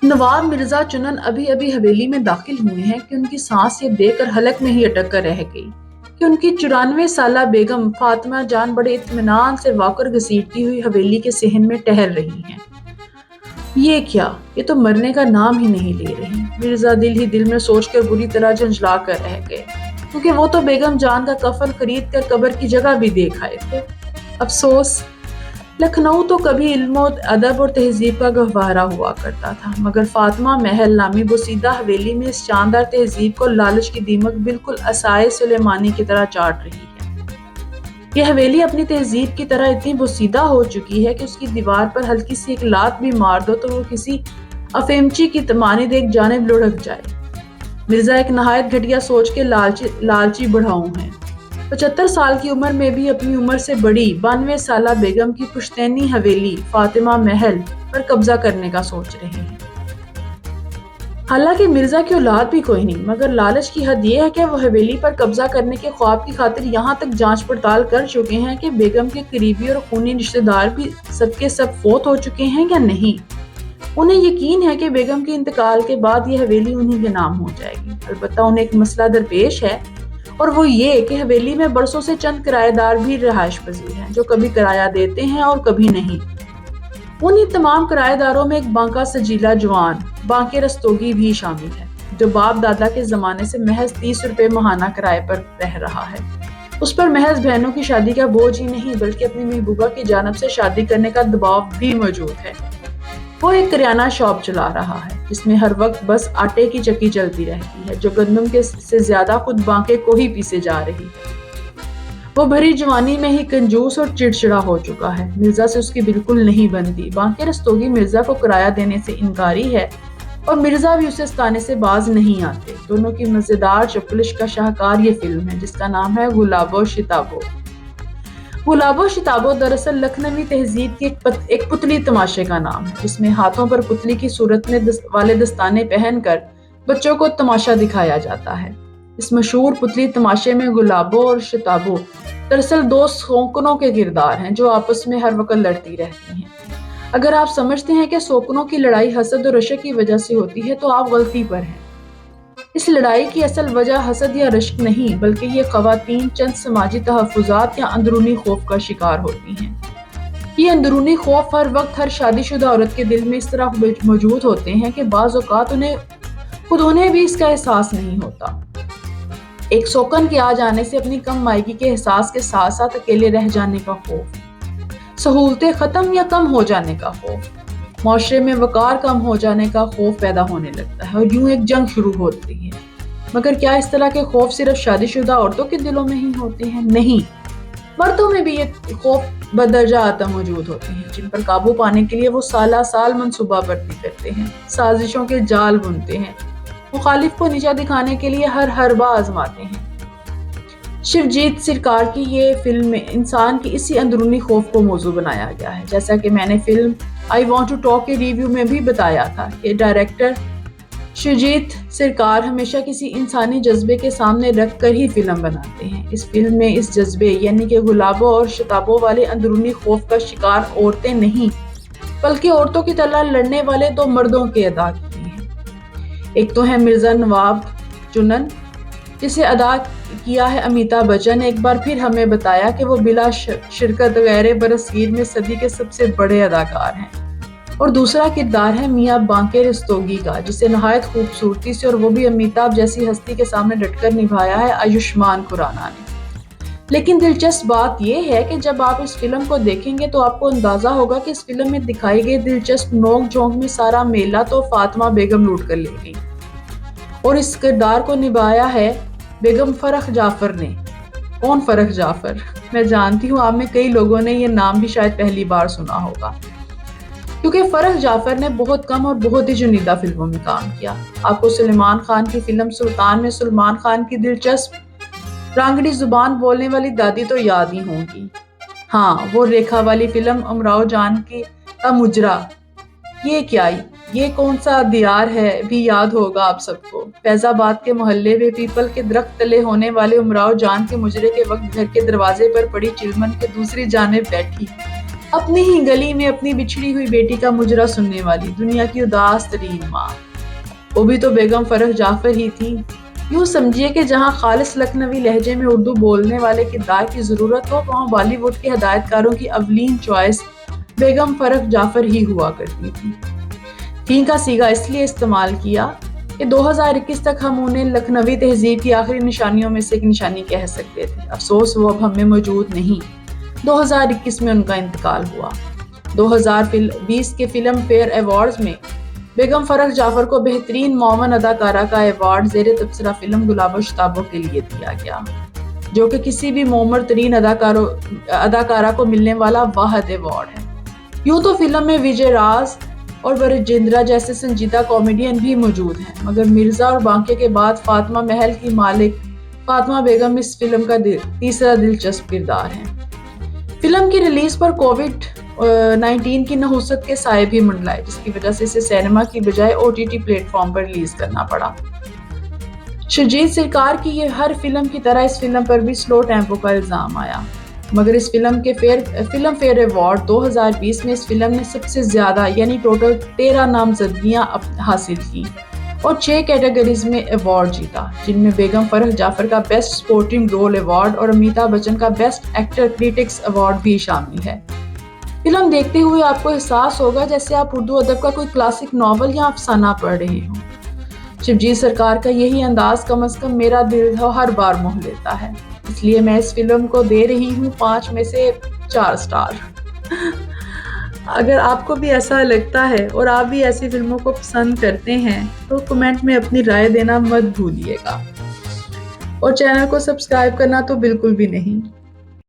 نواب مرزا چنن ابھی ابھی حویلی میں داخل ہوئے ہیں کہ ان کی سانس یہ دیکھ کر حلق میں ہی اٹک کر رہ گئی کہ ان کی 94 سالہ بیگم فاطمہ جان بڑے اطمینان سے واکر گھسیٹتی ہوئی حویلی کے صحن میں ٹہل رہی ہیں۔ یہ کیا؟ یہ تو مرنے کا نام ہی نہیں لے رہی۔ مرزا دل ہی دل میں سوچ کر بری طرح جھنجھلا کر رہ گئے، کیونکہ وہ تو بیگم جان کا کفن خرید کر قبر کی جگہ بھی دیکھ آئے تھے۔ افسوس، لکھنؤ تو کبھی علم و ادب اور تہذیب کا گہوارہ ہوا کرتا تھا، مگر فاطمہ محل نامی بوسیدہ حویلی میں اس شاندار تہذیب کو لالچ کی دیمک بالکل عصائے سلیمانی کی طرح چاٹ رہی ہے۔ یہ حویلی اپنی تہذیب کی طرح اتنی بوسیدہ ہو چکی ہے کہ اس کی دیوار پر ہلکی سی ایک لات بھی مار دو تو وہ کسی افیمچی کی مانند ایک جانب لڑھک جائے۔ مرزا ایک نہایت گھٹیا سوچ کے لالچی بڑھاؤ ہیں۔ 75 سال کی عمر میں بھی اپنی عمر سے بڑی 92 سالہ بیگم کی پشتینی حویلی فاطمہ محل پر قبضہ کرنے کا سوچ رہے ہیں۔ حالانکہ مرزا کی اولاد بھی کوئی نہیں، مگر لالچ کی حد یہ ہے کہ وہ حویلی پر قبضہ کرنے کے خواب کی خاطر یہاں تک جانچ پڑتال کر چکے ہیں کہ بیگم کے قریبی اور خونی رشتہ دار بھی سب کے سب فوت ہو چکے ہیں یا نہیں۔ انہیں یقین ہے کہ بیگم کے انتقال کے بعد یہ حویلی انہی کے نام ہو جائے گی۔ البتہ انہیں ایک مسئلہ درپیش ہے، اور وہ یہ کہ حویلی میں برسوں سے چند کرایہ دار بھی رہائش پذیر ہیں، جو کبھی کرایہ دیتے ہیں اور کبھی نہیں۔ انہی تمام کرایہ داروں میں ایک بانکا سجیلا جوان بانکے رستوگی بھی شامل ہے، جو باپ دادا کے زمانے سے محض 30 روپے ماہانہ کرائے پر رہ رہا ہے۔ اس پر محض بہنوں کی شادی کا بوجھ ہی نہیں بلکہ اپنی محبوبہ کی جانب سے شادی کرنے کا دباؤ بھی موجود ہے۔ وہ ایک کریانہ شاپ چلا رہا ہے، جس میں ہر وقت بس آٹے کی چکی چلتی رہتی ہے، جو گندم کے سے زیادہ خود بانکے کو ہی پیسے جا رہی ہے۔ وہ بھری جوانی میں ہی کنجوس اور چڑچڑا ہو چکا ہے۔ مرزا سے اس کی بالکل نہیں بنتی۔ بانکے رستوگی مرزا کو کرایہ دینے سے انکاری ہے، اور مرزا بھی اسے ستانے سے باز نہیں آتے۔ دونوں کی مزیدار چپلش کا شاہکار یہ فلم ہے، جس کا نام ہے گلابو شتابو۔ گلابو شتابو دراصل لکھنوی تہذیب کی ایک پتلی تماشے کا نام ہے، جس میں ہاتھوں پر پتلی کی صورت میں والے دستانے پہن کر بچوں کو تماشا دکھایا جاتا ہے۔ اس مشہور پتلی تماشے میں گلابو اور شتابو دراصل دو سوکنوں کے کردار ہیں، جو آپس میں ہر وقت لڑتی رہتی ہیں۔ اگر آپ سمجھتے ہیں کہ سوکنوں کی لڑائی حسد اور رشک کی وجہ سے ہوتی ہے تو آپ غلطی پر ہیں۔ اس لڑائی کی اصل وجہ حسد یا رشک نہیں، بلکہ یہ خواتین چند سماجی تحفظات یا اندرونی خوف کا شکار ہوتی ہیں۔ یہ اندرونی خوف ہر وقت ہر شادی شدہ عورت کے دل میں اس طرح موجود ہوتے ہیں کہ بعض اوقات انہیں بھی اس کا احساس نہیں ہوتا۔ ایک سوکن کے آ جانے سے اپنی کم مائگی کے احساس کے ساتھ ساتھ اکیلے رہ جانے کا خوف، سہولتیں ختم یا کم ہو جانے کا خوف، معاشرے میں وقار کم ہو جانے کا خوف پیدا ہونے لگتا ہے، اور یوں ایک جنگ شروع ہوتی ہے۔ مگر کیا اس طرح کے خوف صرف شادی شدہ عورتوں کے دلوں میں ہی ہوتے ہیں؟ نہیں، مردوں میں بھی یہ خوف بدرجہ آتا موجود ہوتے ہیں، جن پر قابو پانے کے لیے وہ سالہ سال منصوبہ بندی کرتے ہیں، سازشوں کے جال بنتے ہیں، مخالف کو نیچا دکھانے کے لیے ہر حربہ آزماتے ہیں۔ شیوجیت سرکار کی یہ فلم میں انسان کی اسی اندرونی خوف کو موضوع بنایا گیا ہے، جیسا کہ میں نے film I want to talk کے ریویو میں بھی بتایا تھا کہ ڈائریکٹر شیوجیت سرکار ہمیشہ کسی انسانی جذبے کے سامنے رکھ کر ہی فلم بناتے ہیں۔ اس فلم میں اس جذبے یعنی کہ گلابوں اور شتابوں والے اندرونی خوف کا شکار عورتیں نہیں، بلکہ عورتوں کی طرح لڑنے والے دو مردوں کے ادا کیے ہیں۔ ایک تو ہے مرزا نواب چنن، جسے ادا کیا ہے امیتابھ بچن۔ ایک بار پھر ہمیں بتایا کہ وہ بلا شرکت غیر برصغیر میں صدی کے سب سے بڑے اداکار ہیں۔ اور دوسرا کردار ہے میاں بانکے رستوگی کا، جسے نہایت خوبصورتی سے، اور وہ بھی امیتابھ جیسی ہستی کے سامنے ڈٹ کر نبھایا ہے آیوشمان کھرانا نے۔ لیکن دلچسپ بات یہ ہے کہ جب آپ اس فلم کو دیکھیں گے تو آپ کو اندازہ ہوگا کہ اس فلم میں دکھائی گئی دلچسپ نوک جھونک میں سارا میلہ تو فاطمہ بیگم لوٹ کر لے گئی، اور اس کردار کو نبھایا ہے بیگم فرخ جعفر نے۔ کون فرخ جعفر؟ میں جانتی ہوں آپ میں کئی لوگوں نے یہ نام بھی شاید پہلی بار سنا ہوگا، کیونکہ فرخ جعفر نے بہت کم اور بہت ہی چنیدہ فلموں میں کام کیا۔ آپ کو سلیمان خان کی فلم سلطان میں سلمان خان کی دلچسپ رانگڑی زبان بولنے والی دادی تو یاد ہی ہوں گی۔ ہاں، وہ ریکھا والی فلم امراؤ جان کا مجرا، یہ کون سا دیار ہے بھی یاد ہوگا آپ سب کو۔ فیض آباد کے محلے میں پیپل کے درخت تلے ہونے والے امراؤ جان کے مجرے کے وقت گھر کے دروازے پر پڑی چلمن کے دوسری جانب بیٹھی اپنی ہی گلی میں اپنی بچھڑی ہوئی بیٹی کا مجرا سننے والی دنیا کی اداس ترین ماں، وہ بھی تو بیگم فرخ جعفر ہی تھی۔ یوں سمجھیے کہ جہاں خالص لکھنوی لہجے میں اردو بولنے والے کردار کی ضرورت ہو، وہاں بالی ووڈ کے ہدایت کاروں کی اولین چوائس بیگم فرخ جعفر ہی ہوا کرتی تھی۔ تھی کا سیگا اس لیے استعمال کیا کہ 2021 تک ہم انہیں لکھنوی تہذیب کی آخری نشانیوں میں سے ایک نشانی کہہ سکتے تھے۔ افسوس وہ اب ہم میں موجود نہیں۔ 2021 میں ان کا انتقال ہوا۔ 2020 کے فلم فیئر ایوارڈز میں بیگم فرخ جعفر کو بہترین معاون اداکارہ کا ایوارڈ زیر تبصرہ فلم گلاب و شتابوں کے لیے دیا گیا، جو کہ کسی بھی معمر ترین اداکارہ کو ملنے والا واحد ایوارڈ ہے۔ یوں تو فلم میں وجے راز اور ورجندرا جیسے سنجیدہ کامیڈین بھی موجود ہیں، مگر مرزا اور بانکے کے بعد فاطمہ محل کی مالک فاطمہ بیگم اس فلم کا تیسرا دلچسپ کردار ہے۔ فلم کی ریلیز پر کووڈ-19 کی نحوست کے سائے بھی منڈلائے، جس کی وجہ سے اسے سینما کی بجائے OTT پلیٹ فارم پر ریلیز کرنا پڑا۔ شرجیت سرکار کی یہ ہر فلم کی طرح اس فلم پر بھی سلو ٹیمپو کا الزام آیا، مگر اس فلم فیئر ایوارڈ 2020 میں اس فلم نے سب سے زیادہ یعنی ٹوٹل 13 نامزدگیاں حاصل کی اور 6 کیٹیگریز میں ایوارڈ جیتا، جن میں بیگم فرخ جعفر کا بیسٹ سپورٹنگ رول ایوارڈ اور امیتابھ بچن کا بیسٹ ایکٹر کریٹکس ایوارڈ بھی شامل ہے۔ فلم دیکھتے ہوئے آپ کو احساس ہوگا جیسے آپ اردو ادب کا کوئی کلاسک ناول یا افسانہ پڑھ رہے ہوں۔ شرجیت سرکار کا یہی انداز کم از کم میرا دل ہر بار موہ لیتا ہے، اس لیے میں اس فلم کو دے رہی ہوں 5 میں سے 4 سٹار۔ اگر آپ کو بھی ایسا لگتا ہے اور آپ بھی ایسی فلموں کو پسند کرتے ہیں تو کمنٹ میں اپنی رائے دینا مت بھولیے گا، اور چینل کو سبسکرائب کرنا تو بالکل بھی نہیں۔